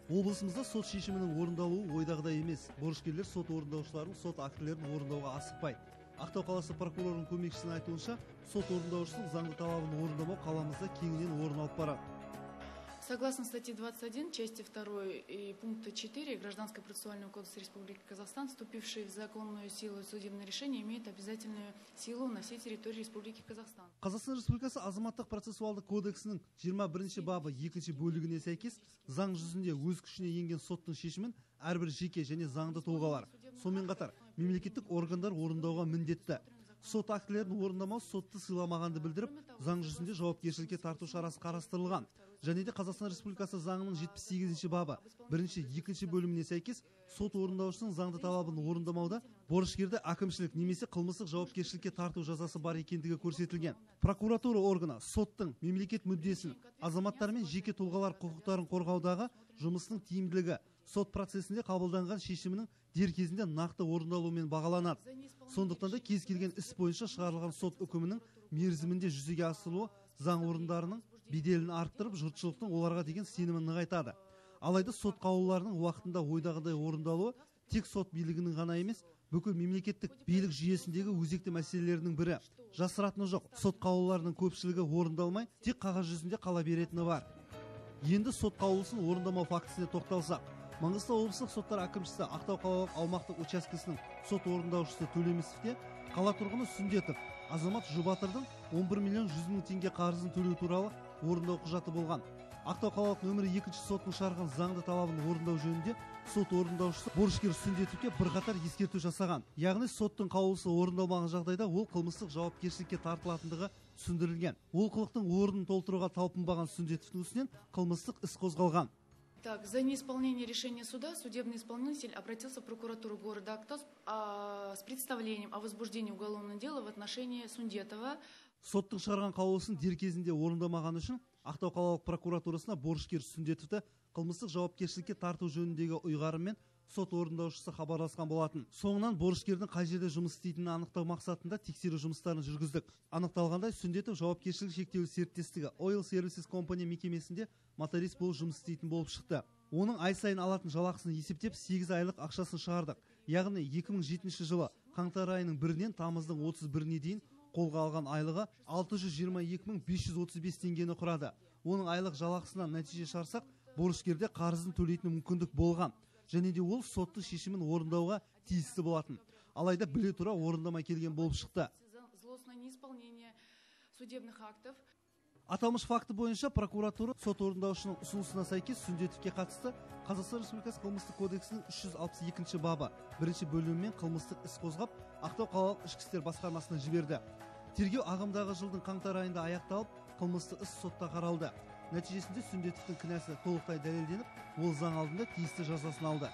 Облысымызда сот шешімінің орындалуы ойдағыдай емес. Борышкерлер сот орындаушыларының сот актілерін орындауға асықпайды. Ақтау қаласы прокурорының көмекшісінің айтуынша, сот орындаушысының заңды талабын орындамау қаламызда кеңінен орын алып барады. Согласно статье 21, части 2 и пункта 4 Гражданского процессуального кодекса Республики Казахстан, вступившие в законную силу судебное решение имеет обязательную силу на всей территории Республики Казахстан. Қазақстан Республикасы азаматтық процессуалдық кодексінің 21 бабы 2 бөлігіне сәйкес заң жүзінде өз күшіне енген соттың шешімін әрбір жеке және заңды тұлғалар, сонымен қатар мемлекеттік органдар орындауға міндетті. Сот актілерін орындамау сотты сыйламағанды білдіріп, заң жүзінде жауапкершілікке тарту шарасы қарастырылған. Және де Қазақстан Республикасы заңының 78 бабы 1-2 бөліміне сәйкес сот орындаушының заңды талабын орындамауда борышкерді әкімшілік немесе қылмыстық жауапкершілікке тарту жазасы бар екендігі көрсетілген. Прокуратура органы соттың мемлекет мүддесін, азаматтар мен жеке тұлғалар құқықтарын қорғаудағы жұмысының тиімділігі сот процесінде қабылданған шешімінің дер кезінде нақты орындалуымен бағаланады. Сондықтан да кез келген іс бойынша шығарылған сот үкімінің мерзімінде жүзеге асырылуы заң орындарының беделін арттырып, жұртшылықтың оларға деген сенімін нығайтады. Алайда сот қаулыларының уақытында ойдағыдай орындалуы тек сот билігінің ғана емес, бүкіл мемлекеттік билік жүйесіндегі өзекті мәселелердің бірі. Жасыратыны жоқ, сот қаулыларының көпшілігі орындалмай, тек қағаз жүзінде қала беретіні бар. Енді сот қаулысын орындамау фактісіне тоқталсақ, Маңғыстау облыстық соттар әкімшісі Ақтау қалалық аумақтық учаскесінің сот орындаушысы Төлемісовте қала тұрғыны Сүндетов азамат Жұбатырдың 11 миллион 100 мың теңге қарызын төлеу туралы орындау құжаты болған. Ақтау қалалық нөмірі 2 сотының шығарған заңды талабын орындау жөнінде сот орындаушысы борышкер Сүндетовке бірқатар ескерту жасаған. Яғни соттың қаулысы орындалмаған жағдайда ол қылмыстық жауапкершілікке тартылатындығы түсіндірілген. Олқылықтың орнын толтыруға талпынбаған Сүндетовтің үстінен қылмыстық іс қозғалған. Так, за неисполнение решения суда судебный исполнитель обратился в прокуратуру города Актау с представлением о возбуждении уголовного дела в отношении Сундетова. Соттың шығарған қаулысын дер кезінде орындамаған үшін Ақтау қалалық прокуратурасына борышкер Сүндетовті қылмыстық жауапкершілікке тарту жөніндегі ұйғарыммен сот орындаушысы хабарласқан болатын. Соңынан борышкердің қай жерде жұмыс істейтінін анықтау мақсатында тексеру жұмыстарын жүргіздік. Анықталғандай, Сүндетов жауапкершілігі шектеулі серіктестігі Oil Services Company мекемесінде моторист болып жұмыс істейтін болып шықты. Оның ай сайын алатын жалақысын есептеп 8 айлық ақшасын шығардық. Яғни 2007 жылы қаңтар айының 1-нен тамыздың 31-не дейін қолға алған айлығы 622.535 теңгені құрады. Оның айлық жалақысынан нәтиже шығарсақ, борышкерде қарызын төлейтін мүмкіндік болған. Және де ол сотты шешімін орындауға тиісті болатын. Алайда біле тұра орындамай келген болып шықты. Аталмыш факті бойынша прокуратура сот орындаушының ұсынысына сәйкес Сүндетовке қатысты Қазақстан Республикасы қылмыстық кодексінің 362 бабы 1 бөлімімен қылмыстық іс қозғап, Ақтау қалалық ішкі істер басқармасына жіберді. Тергеу ағымдағы жылдың қаңтар айында аяқталып, қылмыстық іс сотта қаралды. Нәтижесінде Сүндетовтің кінәсі толықтай дәлелденіп, ол заң алдында тиісті жазасын алды.